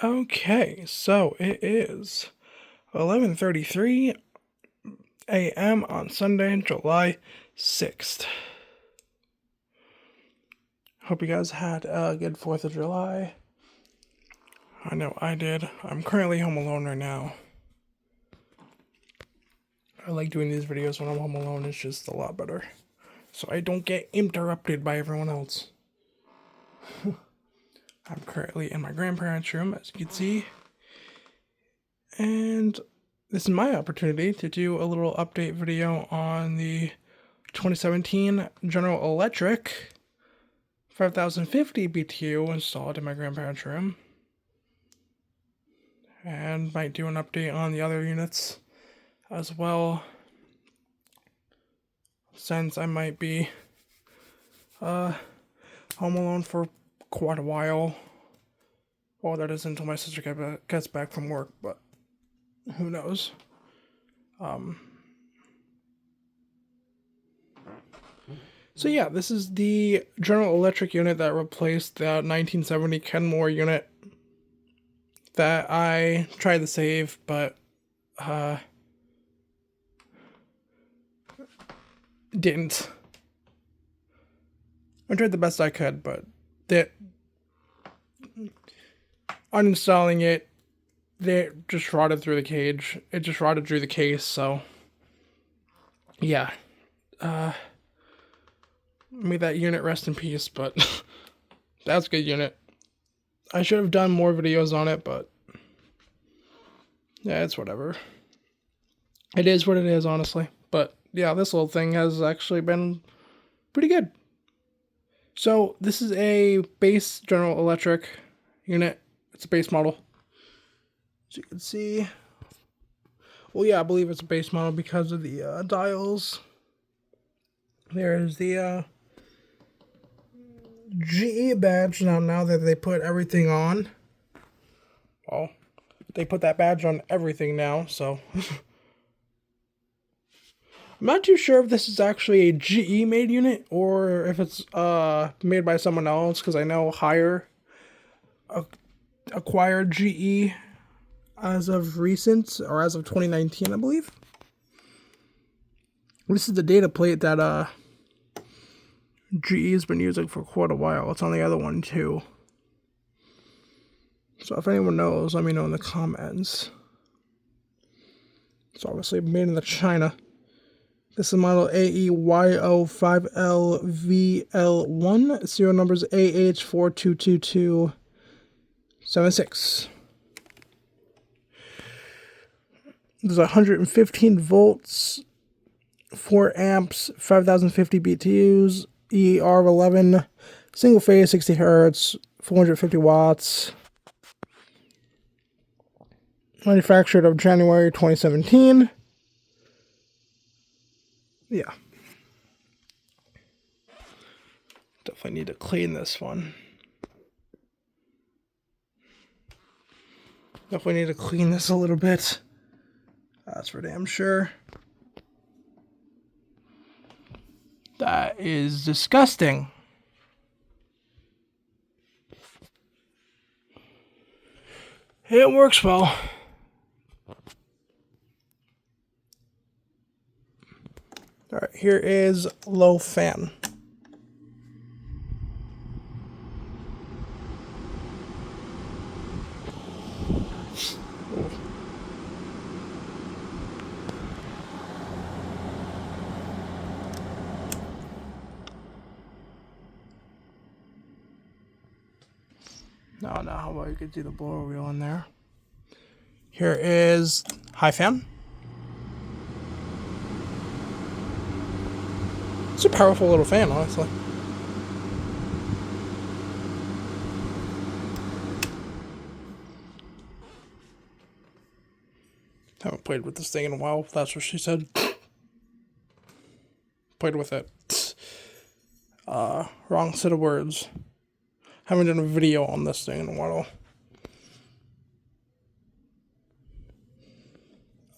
Okay, so it is 11:33 a.m. on Sunday, July 6th. Hope you guys had a good 4th of July. I know I did. I'm currently home alone right now. I like doing these videos when I'm home alone. It's just a lot better. So I don't get interrupted by everyone else. I'm currently in my grandparents' room, as you can see. And this is my opportunity to do a little update video on the 2017 General Electric 5050 BTU installed in my grandparents' room. And might do an update on the other units as well, since I might be home alone for quite a while. Well, that is until my sister gets back from work, but who knows. So yeah, this is the General Electric unit that replaced the 1970 Kenmore unit that I tried to save, but didn't. I tried the best I could, but uninstalling it, it just rotted through the cage. It just rotted through the case, so yeah. May that unit rest in peace, but that's a good unit. I should have done more videos on it, but yeah, it's whatever. It is what it is, honestly. But yeah, this little thing has actually been pretty good. So this is a base General Electric unit. It's a base model. As you can see. Well, yeah, I believe it's a base model because of the dials. There's the GE badge. Now that they put everything on. Well, they put that badge on everything now, so... I'm not too sure if this is actually a GE made unit or if it's made by someone else, because I know Hire acquired GE as of recent, or as of 2019, I believe. This is the data plate that GE has been using for quite a while. It's on the other one too. So if anyone knows, let me know in the comments. It's obviously made in China. This is model AEYO5LVL1. Serial numbers AH422276. There's 115 volts, 4 amps, 5050 BTUs, ER of 11, single phase, 60 hertz, 450 watts. Manufactured of January 2017. Yeah. Definitely need to clean this one. Definitely need to clean this a little bit. That's for damn sure. That is disgusting. It works well. Alright, here is low fan. No, how about you could do the blower wheel in there. Here is high fan. It's a powerful little fan, honestly. Haven't played with this thing in a while, that's what she said. Played with it. Wrong set of words. Haven't done a video on this thing in a while.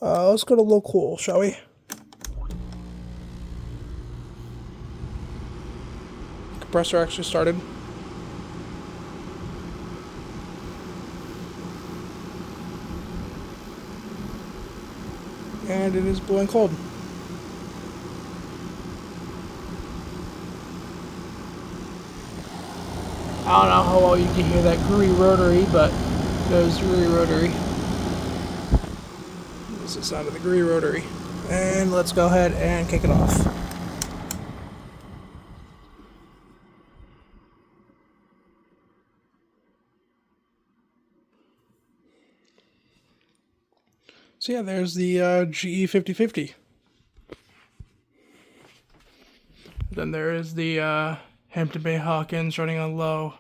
Let's go to low cool, shall we? Compressor actually started. and it is blowing cold. I don't know how well you can hear that gree rotary, but there's gree rotary. This is the sound of the gree rotary. And let's go ahead and kick it off. So yeah, there's the GE 5050. Then there is the Hampton Bay Hawkins running on low.